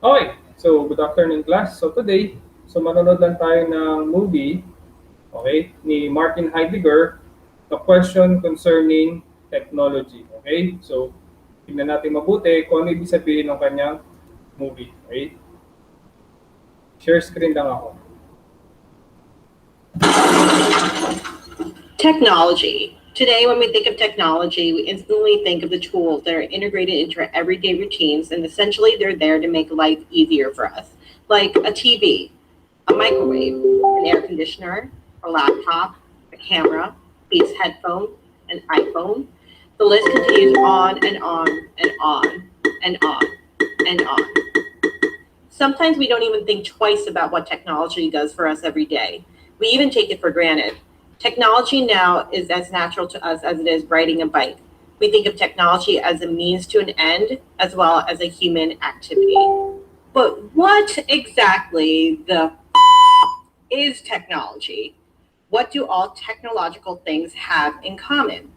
Okay, so good afternoon class. So today, manonood lang tayo ng movie, okay, ni Martin Heidegger, The Question Concerning Technology. Okay, so tingnan natin mabuti kung ano ibig sabihin ng kanyang movie. Okay, share screen lang ako. Technology. Today, when we think of technology, we instantly think of the tools that are integrated into our everyday routines, and essentially they're there to make life easier for us, like a TV, a microwave, an air conditioner, a laptop, a camera, Beats headphone, an iPhone. The list continues on and on and on and on and on. Sometimes we don't even think twice about what technology does for us every day. We even take it for granted. Technology now is as natural to us as it is riding a bike. We think of technology as a means to an end as well as a human activity. But what exactly the is technology? What do all technological things have in common?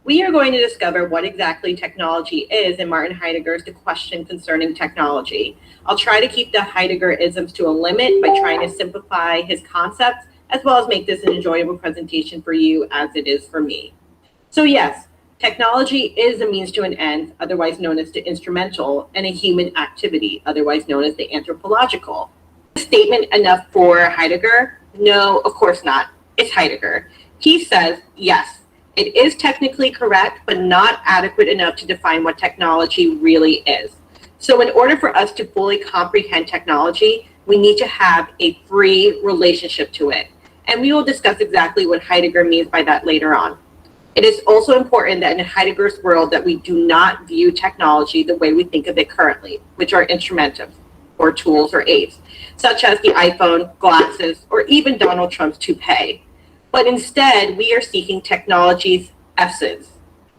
We are going to discover what exactly technology is in Martin Heidegger's The Question Concerning Technology. I'll try to keep the Heidegger isms to a limit by trying to simplify his concepts as well as make this an enjoyable presentation for you as it is for me. So yes, technology is a means to an end, otherwise known as the instrumental, and a human activity, otherwise known as the anthropological. Statement enough for Heidegger? No, of course not. It's Heidegger. He says, yes, it is technically correct, but not adequate enough to define what technology really is. So in order for us to fully comprehend technology, we need to have a free relationship to it. And we will discuss exactly what Heidegger means by that later on. It is also important that in Heidegger's world that we do not view technology the way we think of it currently, which are instrumentals or tools or aids, such as the iPhone, glasses, or even Donald Trump's toupee. But instead, we are seeking technology's essence.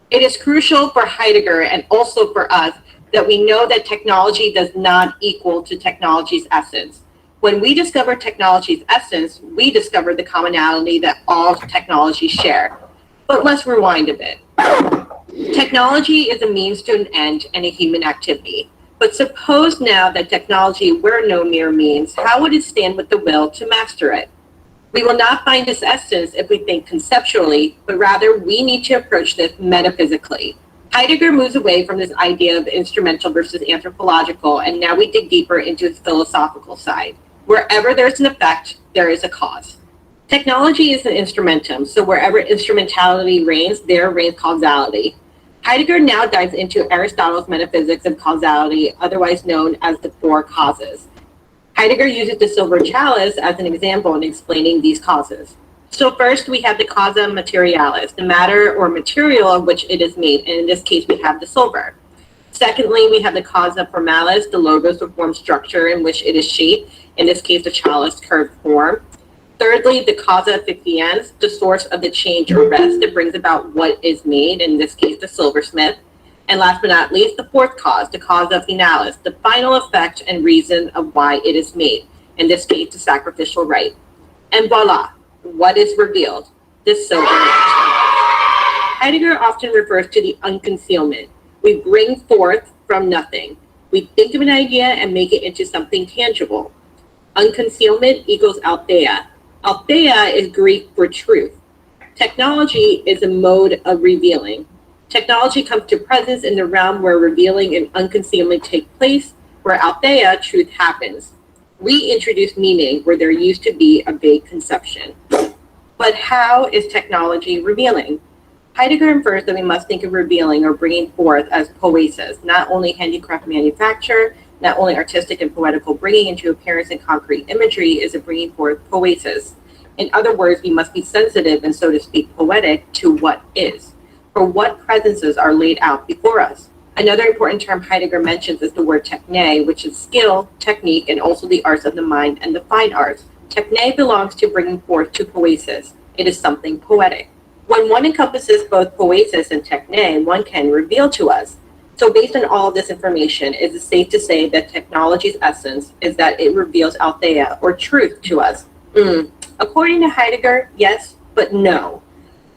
It is crucial for Heidegger and also for us that we know that technology does not equal to technology's essence. When we discover technology's essence, we discover the commonality that all technologies share. But let's rewind a bit. Technology is a means to an end and a human activity. But suppose now that technology were no mere means, how would it stand with the will to master it? We will not find this essence if we think conceptually, but rather we need to approach this metaphysically. Heidegger moves away from this idea of instrumental versus anthropological, and now we dig deeper into its philosophical side. Wherever there's an effect, there is a cause. Technology is an instrumentum, so wherever instrumentality reigns, there reigns causality. Heidegger now dives into Aristotle's metaphysics of causality, otherwise known as the four causes. Heidegger uses the silver chalice as an example in explaining these causes. So first we have the causa materialis, the matter or material of which it is made, and in this case we have the silver. Secondly, we have the causa formalis, the logos or form structure in which it is shaped, in this case the chalice curved form. Thirdly, the causa efficiens, the source of the change or rest that brings about what is made, in this case the silversmith. And last but not least, the fourth cause, the causa finalis, the final effect and reason of why it is made, in this case the sacrificial rite. And voila, what is revealed? This silver Heidegger often refers to the unconcealment. We bring forth from nothing. We think of an idea and make it into something tangible. Unconcealment equals altheia. Altheia is Greek for truth. Technology is a mode of revealing. Technology comes to presence in the realm where revealing and unconcealment take place, where altheia, truth, happens. We introduce meaning where there used to be a vague conception. But how is technology revealing? Heidegger infers that we must think of revealing or bringing forth as poiesis, not only handicraft manufacture, not only artistic and poetical bringing into appearance and concrete imagery is a bringing forth poiesis. In other words, we must be sensitive and, so to speak, poetic to what is, for what presences are laid out before us. Another important term Heidegger mentions is the word techne, which is skill, technique, and also the arts of the mind and the fine arts. Techne belongs to bringing forth to poiesis. It is something poetic. When one encompasses both poiesis and techne, one can reveal to us. So based on all of this information, is it safe to say that technology's essence is that it reveals altheia, or truth, to us? According to Heidegger, yes, but no.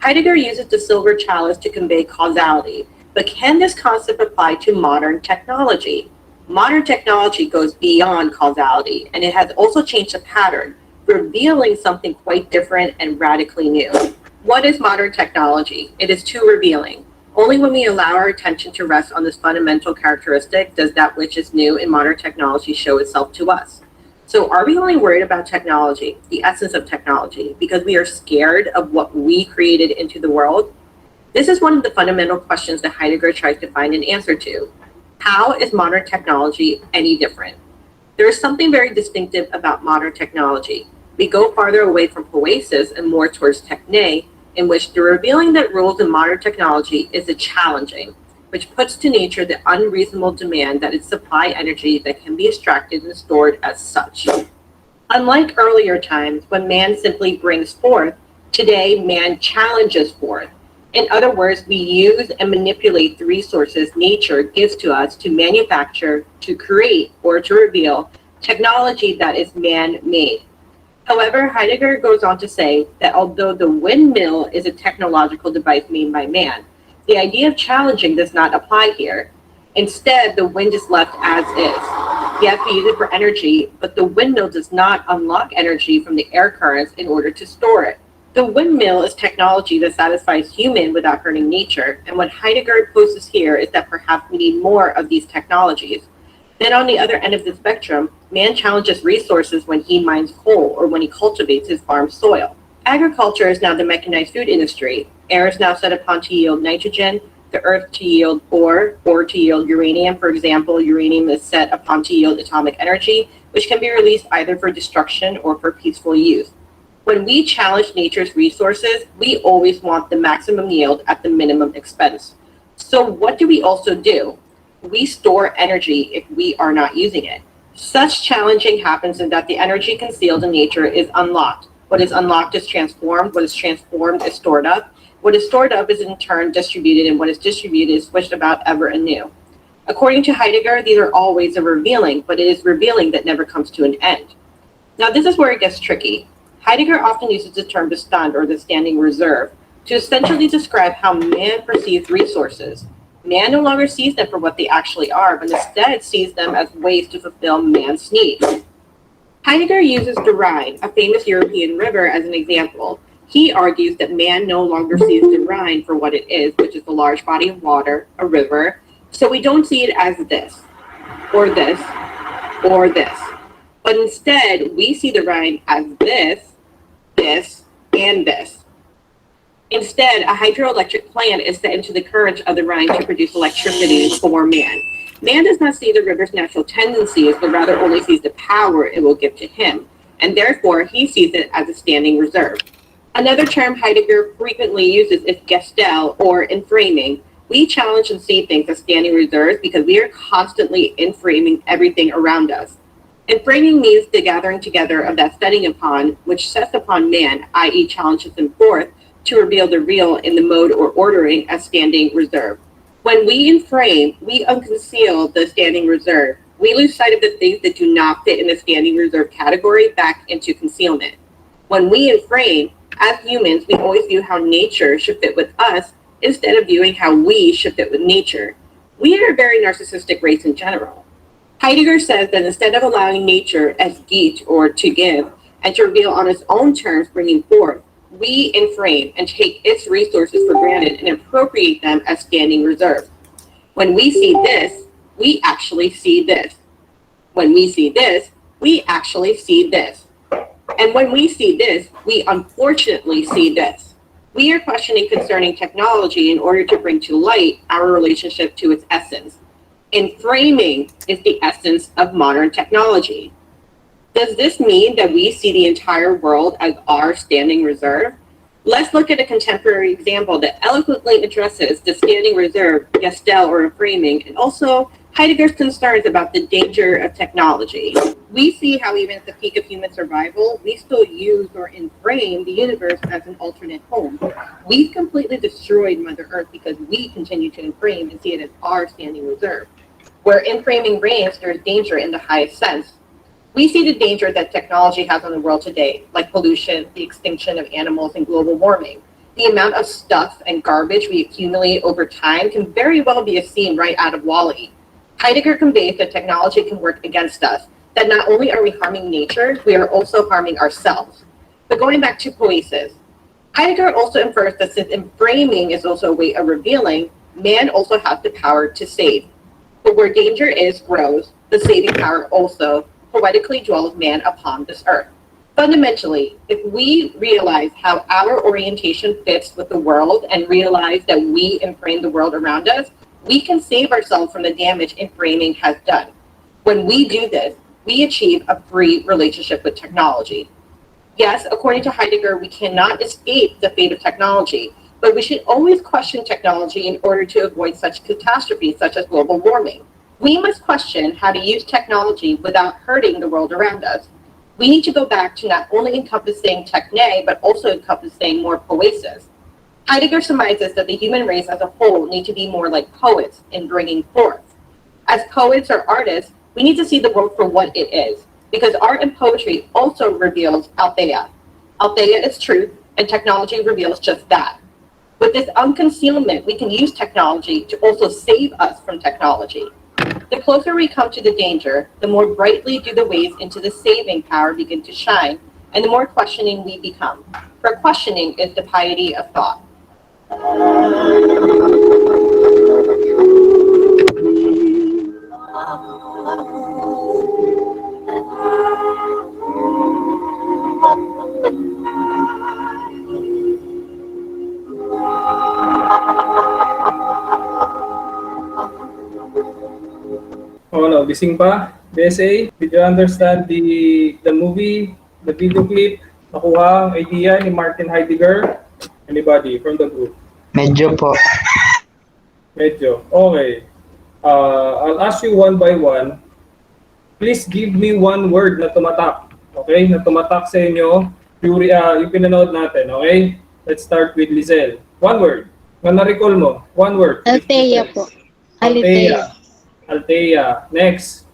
Heidegger uses the silver chalice to convey causality, but can this concept apply to modern technology? Modern technology goes beyond causality, and it has also changed the pattern, revealing something quite different and radically new. What is modern technology? It is too revealing. Only when we allow our attention to rest on this fundamental characteristic does that which is new in modern technology show itself to us. So are we only worried about technology, the essence of technology, because we are scared of what we created into the world? This is one of the fundamental questions that Heidegger tries to find an answer to. How is modern technology any different? There is something very distinctive about modern technology. We go farther away from poiesis and more towards techne, in which the revealing that rules in modern technology is the challenging, which puts to nature the unreasonable demand that it supply energy that can be extracted and stored as such. Unlike earlier times when man simply brings forth, today man challenges forth. In other words, we use and manipulate the resources nature gives to us to manufacture, to create, or to reveal technology that is man-made. However, Heidegger goes on to say that although the windmill is a technological device made by man, the idea of challenging does not apply here. Instead, the wind is left as is. Yes, we use it for energy, but the windmill does not unlock energy from the air currents in order to store it. The windmill is technology that satisfies human without hurting nature, and what Heidegger poses here is that perhaps we need more of these technologies. Then on the other end of the spectrum, man challenges resources when he mines coal or when he cultivates his farm soil. Agriculture is now the mechanized food industry. Air is now set upon to yield nitrogen, the earth to yield ore to yield uranium. For example, uranium is set upon to yield atomic energy, which can be released either for destruction or for peaceful use. When we challenge nature's resources, we always want the maximum yield at the minimum expense. So what do we also do? We store energy if we are not using it. Such challenging happens in that the energy concealed in nature is unlocked. What is unlocked is transformed. What is transformed is stored up. What is stored up is in turn distributed, and what is distributed is switched about ever anew. According to Heidegger, these are all ways of revealing, but it is revealing that never comes to an end. Now, this is where it gets tricky. Heidegger often uses the term Bestand, or the standing reserve, to essentially describe how man perceives resources. Man no longer sees them for what they actually are, but instead sees them as ways to fulfill man's needs. Heidegger uses the Rhine, a famous European river, as an example. He argues that man no longer sees the Rhine for what it is, which is a large body of water, a river, so we don't see it as this, or this, or this. But instead, we see the Rhine as this, and this. Instead, a hydroelectric plant is set into the current of the Rhine to produce electricity for man. Man does not see the river's natural tendencies, but rather only sees the power it will give to him, and therefore he sees it as a standing reserve. Another term Heidegger frequently uses is Gestell, or enframing. We challenge and see things as standing reserves because we are constantly enframing everything around us. Enframing means the gathering together of that setting upon, which sets upon man, i.e. challenges him forth, to reveal the real in the mode or ordering as standing reserve. When we enframe, we unconceal the standing reserve. We lose sight of the things that do not fit in the standing reserve category back into concealment. When we enframe, as humans, we always view how nature should fit with us instead of viewing how we should fit with nature. We are a very narcissistic race in general. Heidegger says that instead of allowing nature as Git, or to give, and to reveal on its own terms bringing forth, we enframe and take its resources for granted and appropriate them as standing reserves. When we see this, we actually see this. When we see this, we actually see this. And when we see this, we unfortunately see this. We are questioning concerning technology in order to bring to light our relationship to its essence. Enframing is the essence of modern technology. Does this mean that we see the entire world as our standing reserve? Let's look at a contemporary example that eloquently addresses the standing reserve, Gestell, or enframing, and also Heidegger's concerns about the danger of technology. We see how even at the peak of human survival, we still use or enframe the universe as an alternate home. We've completely destroyed Mother Earth because we continue to enframe and see it as our standing reserve. Where enframing reigns, there is danger in the highest sense. We see the danger that technology has on the world today, like pollution, the extinction of animals, and global warming. The amount of stuff and garbage we accumulate over time can very well be a scene right out of WALL-E. Heidegger conveys that technology can work against us, that not only are we harming nature, we are also harming ourselves. But going back to poesis, Heidegger also infers that since enframing is also a way of revealing, man also has the power to save. But where danger grows, the saving power also poetically dwells man upon this earth. Fundamentally, if we realize how our orientation fits with the world and realize that we enframe the world around us, we can save ourselves from the damage enframing has done. When we do this, we achieve a free relationship with technology. Yes, according to Heidegger, we cannot escape the fate of technology, but we should always question technology in order to avoid such catastrophes such as global warming. We must question how to use technology without hurting the world around us. We need to go back to not only encompassing techne, but also encompassing more poesis. Heidegger surmises that the human race as a whole need to be more like poets in bringing forth. As poets or artists, we need to see the world for what it is, because art and poetry also reveals aletheia. Aletheia is truth, and technology reveals just that. With this unconcealment, we can use technology to also save us from technology. The closer we come to the danger, the more brightly do the ways into the saving power begin to shine, and the more questioning we become. For questioning is the piety of thought. Oh no, gising pa? BSA, did you understand the movie, the video clip? Nakuha ang idea ni Martin Heidegger? Anybody from the group? Medyo po. Medyo. Okay. I'll ask you one by one. Please give me one word na tumatak. Okay? Na tumatak sa inyo. Yung pinanood natin. Okay? Let's start with Lizelle. One word. Na na-recall mo. One word. Althea po. Althea. Althea. Next.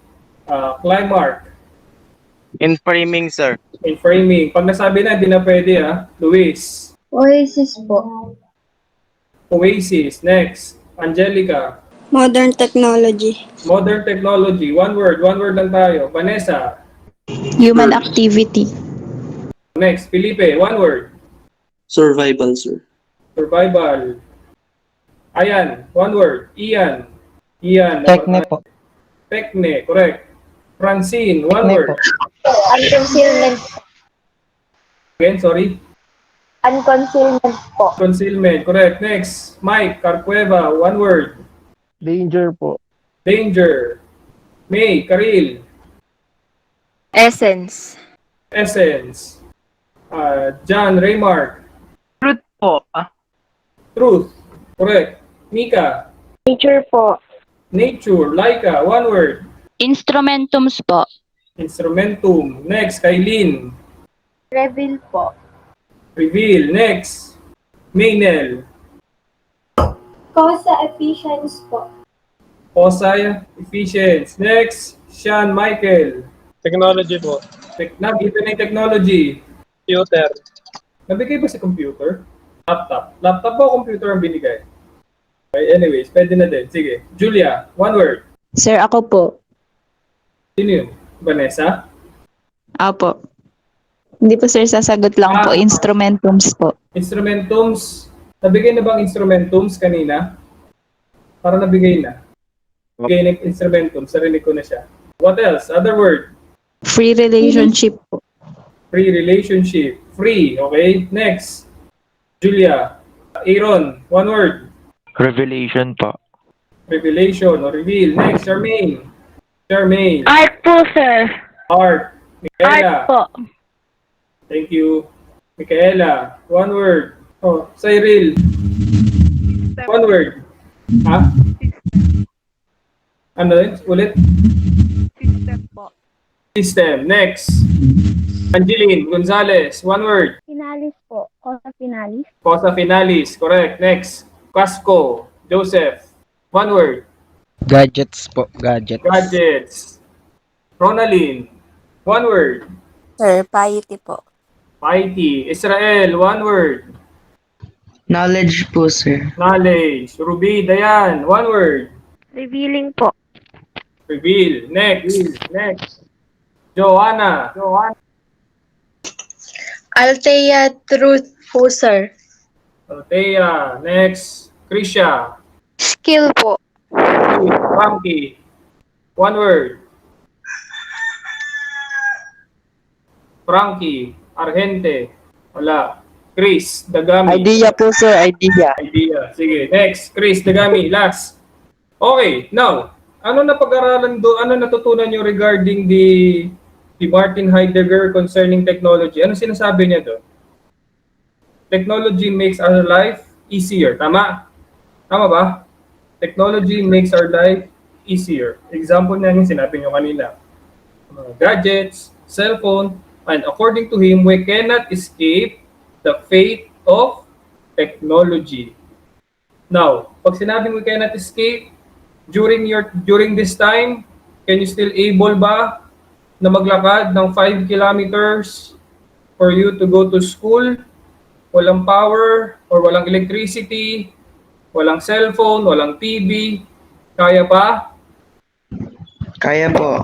Climark. Enframing, sir. Enframing. Pag nasabi na, hindi na pwede Luis. Oasis po. Oasis. Next. Angelica. Modern technology. Modern technology. One word. One word lang tayo. Vanessa. Human activity. Next. Felipe. One word. Survival, sir. Survival. Ayan. One word. Ian. Ian. Tekne po. Tekne. Correct. Francine. One Tekne word. po. Unconcealment. Again, sorry. Unconcealment po. Concealment. Correct. Next. Mike. Carcueva. One word. Danger po. Danger. May. Karil. Essence. Essence. John. Raymark. Truth po. Truth. Correct. Mika. Nature po. Nature. Laika. One word. Instrumentums po. Instrumentum. Next. Kailin. Reveal po. Reveal. Next. Maynel. Causa efficiency po. Osai. Efficiency. Next. Sean Michael. Technology po. Nabigay na yung technology. Computer. Nabigay ba si computer? Laptop. Laptop o computer ang binigay? Okay, anyways, pwede na din. Sige. Julia, one word. Sir, ako po. Sino yun? Vanessa? Apo. Hindi po sir, sasagot lang po. Instrumentums po. Instrumentums. Nabigay na bang instrumentums kanina? Para nabigay na. Nabigay na yung instrumentums. Sarinig ko na siya. What else? Other word. Free relationship po. Free relationship. Free. Okay. Next. Julia. Aaron. One word. Revelation po. Revelation or reveal. Next. Charmaine. Charmaine. Art po, sir. Art. Michaela. Art po. Thank you. Michaela. One word. Oh, Cyril. One word. Ha? Ano yun? Ulit? System po. System. Next. Angeline Gonzalez. One word. Finalis po. Causa finalis. Cosa finalis. Correct. Next. Casco. Joseph. One word. Gadgets po. Gadgets. Gadgets. Ronaldin. One word. Sir, piety po. Mighty. Israel. One word. Knowledge po, sir. Knowledge. Ruby. Dayan. One word. Revealing po. Reveal. Next. Joanna. Althea, truth po, sir. Althea. Next. Krisha. Skill po. Frankie. One word. Frankie. Argente. Wala. Chris. Dagami. Idea po, sir. Idea. Sige. Next. Chris. Dagami. Last. Okay. Now, ano napag-aralan doon? Ano natutunan nyo regarding the Martin Heidegger concerning technology? Ano sinasabi niya doon? Technology makes our life easier. Tama? Tama ba? Technology makes our life easier. Example na yung sinabi nyo kanina. Mga gadgets, cellphone, and according to him, we cannot escape the fate of technology. Now, pag sinabing we cannot escape, during this time, can you still able ba na maglakad ng 5 kilometers for you to go to school? Walang power or walang electricity, walang cellphone, walang TV. Kaya pa? Kaya po.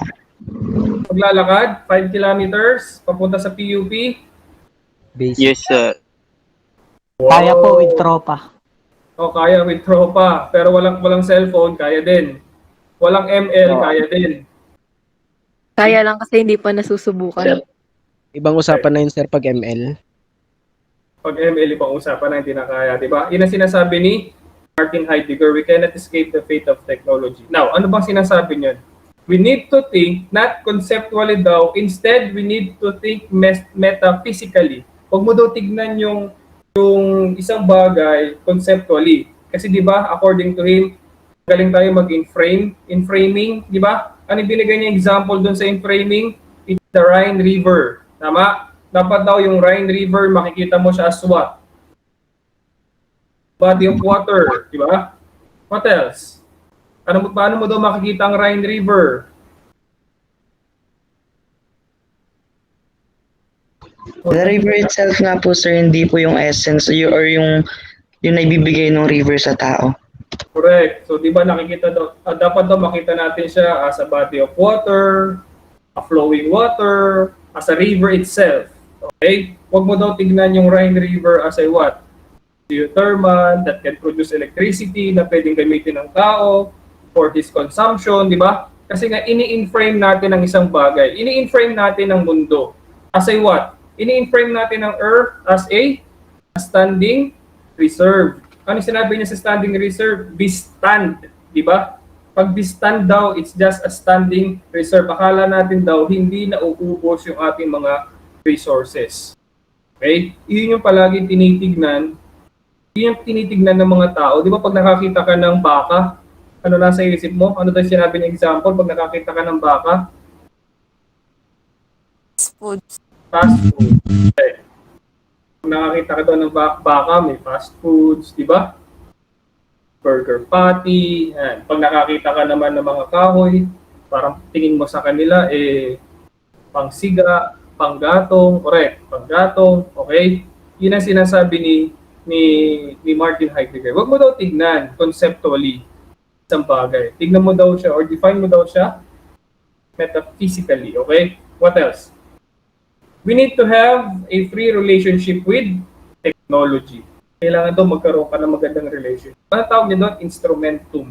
Maglalakad 5 kilometers papunta sa PUP? Basic. Yes, sir. Kaya po with tropa. O kaya with tropa, pero walang cellphone, kaya din. Walang ML, kaya din. Kaya lang kasi hindi pa nasusubukan. Ibang usapan na yun, sir, pag ML. Pag ML, pang usapan na hindi na kaya, di ba? Yun ang sinasabi ni Martin Heidegger, we cannot escape the fate of technology. Now, ano bang sinasabi niyon? We need to think not conceptually daw, instead we need to think metaphysically. Huwag mo daw tignan yung isang bagay conceptually. Kasi di ba, according to him, galing tayo inframing, di ba? Ano yung binigay niya example doon sa inframing? It's the Rhine River. Tama? Dapat daw yung Rhine River, makikita mo siya as what? Body of water, di ba? What else? Paano mo daw makikita ang Rhine River? The river itself nga po, sir, hindi po yung essence or yung naibibigay ng river sa tao. Correct. So, di ba nakikita daw, dapat daw makita natin siya as a body of water, a flowing water, as a river itself. Okay? Huwag mo daw tignan yung Rhine River as a what? Geothermal that can produce electricity na pwedeng gamitin ng tao for his consumption, di ba? Kasi nga, ini-inframe natin ang isang bagay. Ini-inframe natin ang mundo. As a what? Ini-inframe natin ang Earth as a standing reserve. Ano sinabi niya sa standing reserve? Be stand, di ba? Pag be stand daw, it's just a standing reserve. Akala natin daw, hindi na uubos yung ating mga resources. Okay? Yun yung palaging tinitignan. Yun yung tinitignan ng mga tao. Di ba pag nakakita ka ng baka, ano nasa isip mo? Ano daw sinabi ng example pag nakakita ka ng baka? Food. Fast food. Okay. Pag nakakita ka daw ng baka, may fast foods, di ba? Burger patty. Yan. Pag nakakita ka naman ng mga kahoy, parang tingin mo sa kanila, pangsiga, panggatong, correct, panggatong, okay? Yun ang sinasabi ni Martin Heidegger. Huwag mo daw tignan conceptually isang bagay. Tignan mo daw siya or define mo daw siya metaphysically, okay? What else? We need to have a free relationship with technology. Kailangan daw magkaroon ka ng magandang relationship. Ano tawag niya doon? Instrumentum.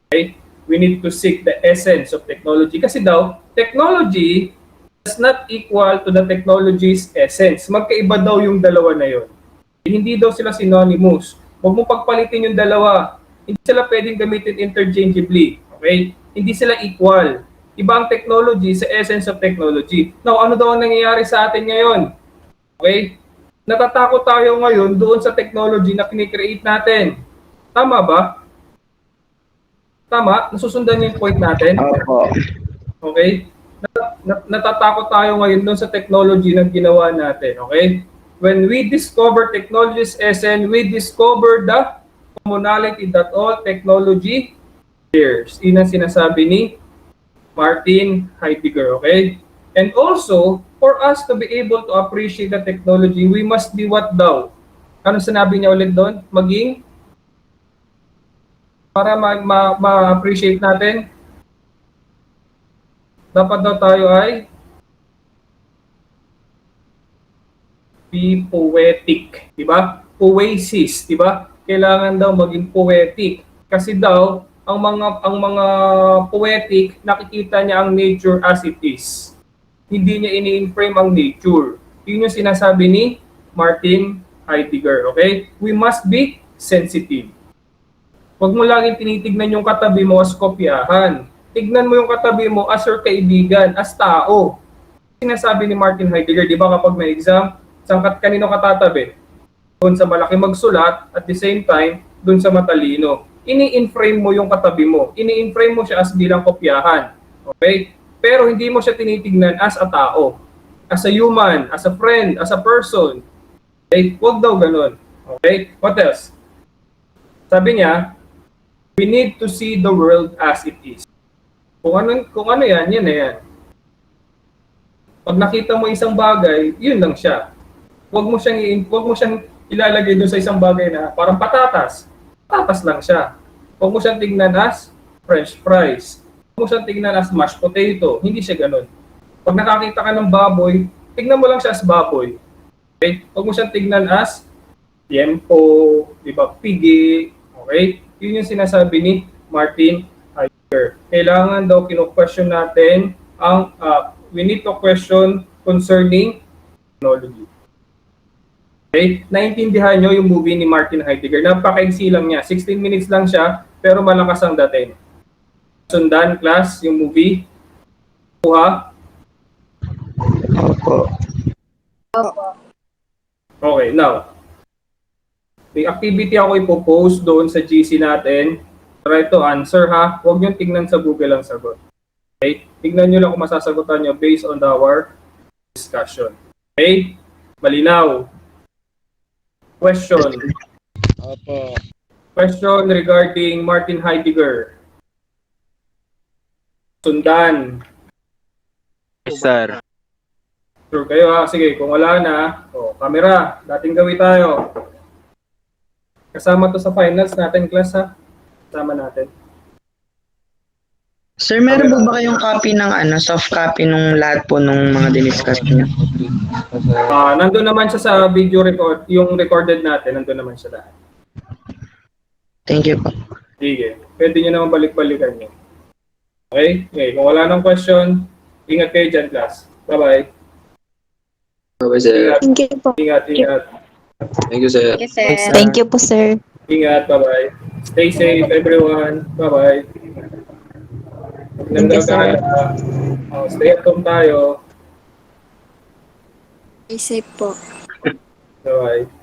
Okay? We need to seek the essence of technology. Kasi daw, technology does not equal to the technology's essence. Magkaiba daw yung dalawa na yun. Hindi daw sila synonymous. Huwag mo pagpalitin yung dalawa. Hindi sila pwedeng gamitin interchangeably. Okay? Hindi sila equal. Iba ang technology sa essence of technology. Now, ano daw ang nangyayari sa atin ngayon? Okay? Natatakot tayo ngayon doon sa technology na kinikreate natin. Tama ba? Tama? Nasusundan niyo yung point natin? Opo. Okay? Natatakot tayo ngayon doon sa technology na ginawa natin. Okay? When we discover technology's essence, we discover the commonality that all technology shares. Yun ang sinasabi ni Martin Heidegger, okay? And also, for us to be able to appreciate the technology, we must be what daw? Ano sinabi niya ulit doon? Maging? Para ma-appreciate natin? Dapat daw tayo ay be poetic, di ba? Poesis, di ba? Kailangan daw maging poetic kasi daw ang mga poetic nakikita niya ang nature as it is. Hindi niya ini-frame ang nature. Yun yung sinasabi ni Martin Heidegger, okay? We must be sensitive. Huwag mo laging tinitignan yung katabi mo as kopyahan. Tignan mo yung katabi mo as your kaibigan, as tao. Sinasabi ni Martin Heidegger, di ba kapag may exam, kanino ka tatabi? Doon sa malaki magsulat, at the same time, doon sa matalino. Ini-inframe mo yung katabi mo. Ini-inframe mo siya as bilang kopyahan. Okay? Pero hindi mo siya tinitignan as a tao. As a human, as a friend, as a person. Okay? Huwag daw ganun. Okay? What else? Sabi niya, we need to see the world as it is. Kung ano yan, yan na yan. Pag nakita mo isang bagay, yun lang siya. Huwag mo siyang ilalagay doon sa isang bagay na parang patatas. Patatas lang siya. Huwag mo siyang tingnan as French fries. Huwag mo siyang tingnan as mashed potato. Hindi siya ganun. Pag nakakita ka ng baboy, tignan mo lang siya as baboy. Okay? Huwag mo siyang tignan as tiempo, di ba, pigi. Okay? Yun yung sinasabi ni Martin Heidegger. Kailangan daw kino-question natin we need to question concerning technology. Okay? Naintindihan nyo yung movie ni Martin Heidegger. Napakaigsi lang niya. 16 minutes lang siya, pero malakas ang dating. Sundan, class, yung movie. Kuha? Opo. Okay, now. May activity ako ipopost doon sa GC natin. Try to answer ha. Huwag nyo tingnan sa Google ang sagot. Okay? Tingnan nyo lang kung masasagutan nyo based on our discussion. Okay? Malinaw. Question. Opo. Question regarding Martin Heidegger. Sundan. Yes, sir. Sure kayo ha. Sige, kung wala na, camera. Dating gawin tayo. Kasama to sa finals natin, class ha. Kasama natin. Sir, meron po ba kayong copy ng soft copy nung lahat po nung mga diniscuss niyo? Nandun naman siya sa video record, yung recorded natin, nandun naman siya lahat. Thank you po. Sige. Pwede nyo naman balik-balikan nyo. Okay? Okay. Kung wala nang question, ingat kayo dyan, class. Bye-bye. Bye-bye, sir. Thank you po. Ingat, ingat. Thank you, sir. Thank you po, sir. Ingat, bye-bye. Stay safe, everyone. Bye-bye. Thank you, sir. Stay at home tayo. Stay safe po. Bye-bye.